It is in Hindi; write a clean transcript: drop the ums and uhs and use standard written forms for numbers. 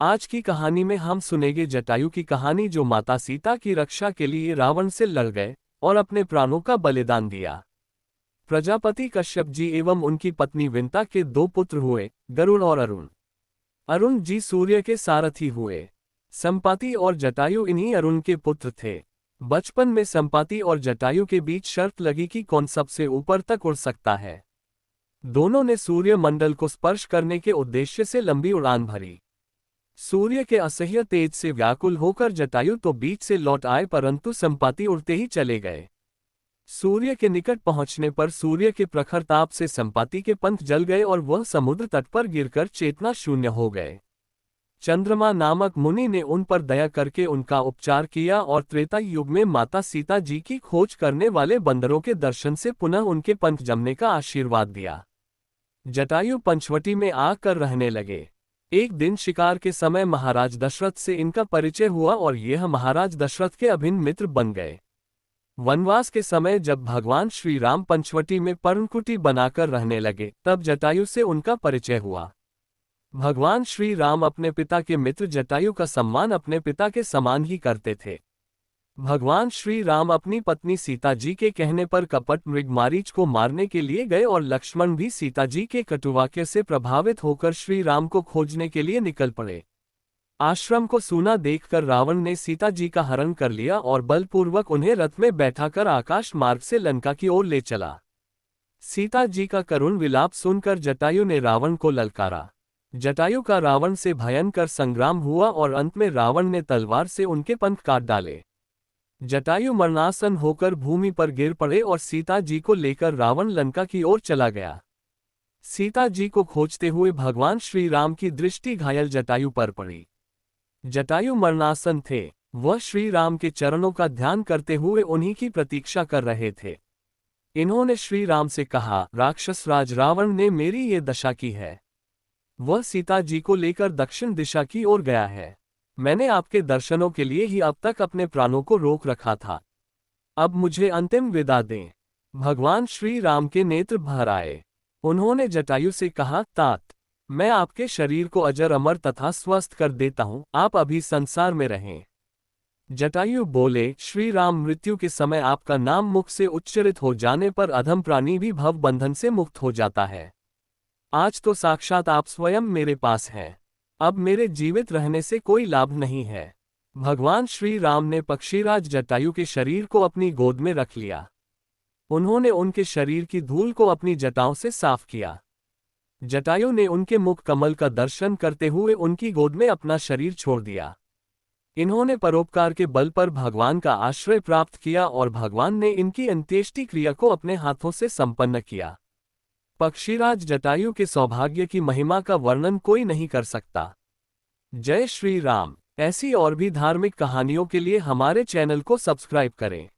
आज की कहानी में हम सुनेंगे जटायु की कहानी, जो माता सीता की रक्षा के लिए रावण से लड़ गए और अपने प्राणों का बलिदान दिया। प्रजापति कश्यप जी एवं उनकी पत्नी विंता के दो पुत्र हुए, गरुड़ और अरुण। अरुण जी सूर्य के सारथी हुए। संपाति और जटायु इन्हीं अरुण के पुत्र थे। बचपन में संपाति और जटायु के बीच शर्त लगी कि कौन सबसे ऊपर तक उड़ सकता है। दोनों ने सूर्य मंडल को स्पर्श करने के उद्देश्य से लंबी उड़ान भरी। सूर्य के असह्य तेज से व्याकुल होकर जटायु तो बीच से लौट आए, परंतु संपाति उड़ते ही चले गए। सूर्य के निकट पहुंचने पर सूर्य के प्रखर ताप से संपाति के पंख जल गए और वह समुद्र तट पर गिरकर चेतना शून्य हो गए। चंद्रमा नामक मुनि ने उन पर दया करके उनका उपचार किया और त्रेता युग में माता सीता जी की खोज करने वाले बंदरों के दर्शन से पुनः उनके पंख जमने का आशीर्वाद दिया। जटायु पंचवटी में आकर रहने लगे। एक दिन शिकार के समय महाराज दशरथ से इनका परिचय हुआ और यह महाराज दशरथ के अभिन्न मित्र बन गए। वनवास के समय जब भगवान श्री राम पंचवटी में पर्णकुटी बनाकर रहने लगे, तब जटायु से उनका परिचय हुआ। भगवान श्री राम अपने पिता के मित्र जटायु का सम्मान अपने पिता के समान ही करते थे। भगवान श्री राम अपनी पत्नी सीता जी के कहने पर कपट मृग मारीच को मारने के लिए गए और लक्ष्मण भी सीता जी के कटुवाक्य से प्रभावित होकर श्री राम को खोजने के लिए निकल पड़े। आश्रम को सूना देखकर रावण ने सीता जी का हरण कर लिया और बलपूर्वक उन्हें रथ में बैठाकर आकाश मार्ग से लंका की ओर ले चला। सीता जी का करुण विलाप सुनकर जटायु ने रावण को ललकारा। जटायु का रावण से भयंकर संग्राम हुआ और अंत में रावण ने तलवार से उनके पंख काट डाले। जटायु मरणासन होकर भूमि पर गिर पड़े और सीता जी को लेकर रावण लंका की ओर चला गया। सीता जी को खोजते हुए भगवान श्री राम की दृष्टि घायल जटायु पर पड़ी। जटायु मरणासन थे। वह श्री राम के चरणों का ध्यान करते हुए उन्हीं की प्रतीक्षा कर रहे थे। इन्होंने श्री राम से कहा, राक्षस राज रावण ने मेरी ये दशा की है। वह सीता जी को लेकर दक्षिण दिशा की ओर गया है। मैंने आपके दर्शनों के लिए ही अब तक अपने प्राणों को रोक रखा था। अब मुझे अंतिम विदा दें। भगवान श्री राम के नेत्र भर आए। उन्होंने जटायु से कहा, तात, मैं आपके शरीर को अजर अमर तथा स्वस्थ कर देता हूं, आप अभी संसार में रहें। जटायु बोले, श्री राम, मृत्यु के समय आपका नाम मुख से उच्चारित हो जाने पर अधम प्राणी भी भव बंधन से मुक्त हो जाता है। आज तो साक्षात आप स्वयं मेरे पास हैं। अब मेरे जीवित रहने से कोई लाभ नहीं है। भगवान श्री राम ने पक्षीराज जटायु के शरीर को अपनी गोद में रख लिया। उन्होंने उनके शरीर की धूल को अपनी जटाओं से साफ किया। जटायु ने उनके मुख कमल का दर्शन करते हुए उनकी गोद में अपना शरीर छोड़ दिया। इन्होंने परोपकार के बल पर भगवान का आश्रय प्राप्त किया और भगवान ने इनकी अंत्येष्टि क्रिया को अपने हाथों से संपन्न किया। पक्षीराज जटायु के सौभाग्य की महिमा का वर्णन कोई नहीं कर सकता। जय श्री राम। ऐसी और भी धार्मिक कहानियों के लिए हमारे चैनल को सब्सक्राइब करें।